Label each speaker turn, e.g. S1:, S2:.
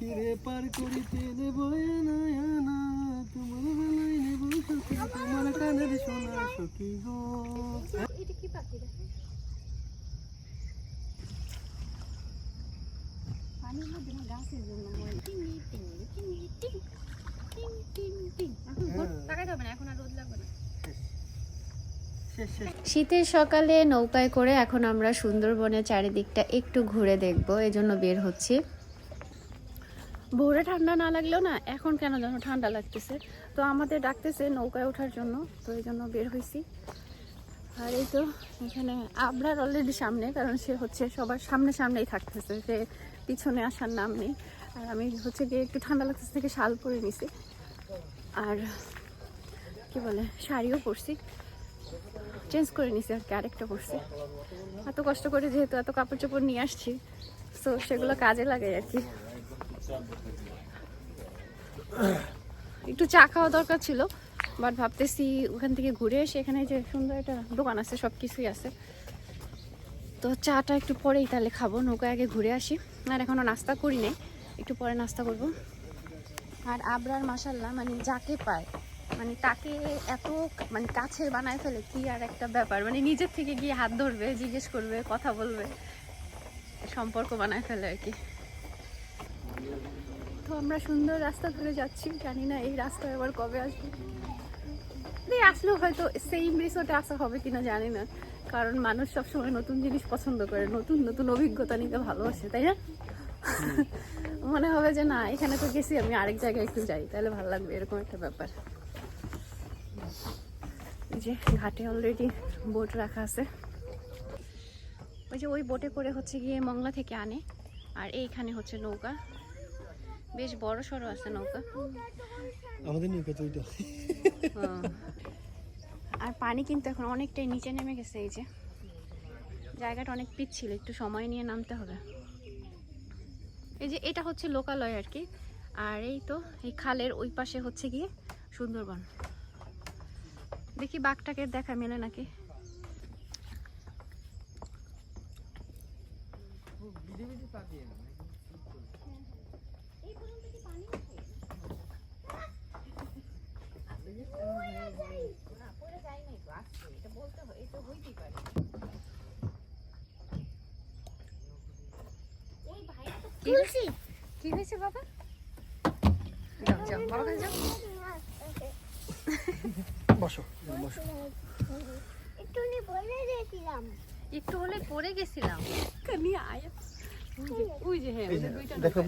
S1: তীরে পার করিতে নেব না তোমার বেলায় নেব সখী তোমার কানের সোনা সখী গো।
S2: এটা কি পাখি রে? পানির মধ্যে না গাছের জন্য টিং টিং টিং টিং টিং টিং টিং। এখন তাকাইতে হবে না, এখন আর রোদ লাগবে না। শীতের সকালে নৌকায় করে এখন আমরা সুন্দরবনের চারিদিকটা একটু ঘুরে দেখবো, এজন্য বের হচ্ছি। ভোরে ঠান্ডা না লাগলেও না এখন কেন যেন ঠান্ডা লাগতেছে, তো আমাদের ডাকতেছে নৌকায় ওঠার জন্য, তো এই জন্য বের হয়েছি। আর এই তো এখানে আবরার অলরেডি সামনে, কারণ সে হচ্ছে সবার সামনেই থাকতেছে, সে পিছনে আসার নাম নেই। আর আমি হচ্ছে গিয়ে একটু ঠান্ডা লাগতেছে থেকে শাল পরে নিছি, আর কি বলে শাড়িও পরছি, চেঞ্জ করে নিছি আর কি, আরেকটা পরছি। এত কষ্ট করে যেহেতু এত কাপড় চোপড় নিয়ে আসছি, তো সেগুলো কাজে লাগে আর কি। একটু চা খাওয়া দরকার ছিল, বাট ভাবতেছি ওখান থেকে ঘুরে এসে এখানে যে সুন্দর একটা দোকান আছে, সব কিছুই আছে, তো চাটা একটু পরেই তাহলে খাবো। নৌকায় আগে ঘুরে আসি, আর এখনও নাস্তা করি নাই, একটু পরে নাস্তা করব। আর আবরার মাশাল্লাহ মানে যাকে পায় মানে তাকে এত মানে কাছের বানায় ফেলে, কি আর একটা ব্যাপার, মানে নিজের থেকে গিয়ে হাত ধরবে, জিজ্ঞেস করবে, কথা বলবে, সম্পর্ক বানায় ফেলে আর কি। তো আমরা সুন্দর রাস্তা ধরে যাচ্ছি, জানি না এই রাস্তায় আবার কবে আসবো। আসলেও হয়তো সেম রিসোর্টে আসা হবে কিনা জানি না, কারণ মানুষ সবসময় নতুন জিনিস পছন্দ করে, নতুন নতুন অভিজ্ঞতা নিতে ভালোবাসে, তাই না? মনে হবে যে না এখানে তো গেছি, আমি আরেক জায়গায় একটু যাই, তাহলে ভালো লাগবে, এরকম একটা ব্যাপার। এই যে ঘাটে অলরেডি বোট রাখা আছে, ওই যে ওই বোটে করে হচ্ছে গিয়ে মংলা থেকে আনে, আর এইখানে হচ্ছে নৌকা, বেশ বড় সড়ো আছে নৌকা,
S1: আমাদের নৌকা তো ওইটা।
S2: আর পানি কিন্তু এখন অনেকটাই নিচে নেমে গেছে, এই যে জায়গাটা অনেক পিচ্ছিল, একটু সময় নিয়ে নামতে হবে। এই যে এটা হচ্ছে লোকালয় আর কি, আর এই তো এই খালের ওই পাশে হচ্ছে গিয়ে সুন্দরবন। দেখি বাঘটাকে দেখা মেলে নাকি। কি হয়েছে বাবা? যাও যাও বাবা কাছে যাও।
S1: বসো বসো।
S2: একটু হলে পড়ে গেছিলাম। ওই যে হ্যাঁ,
S1: দেখো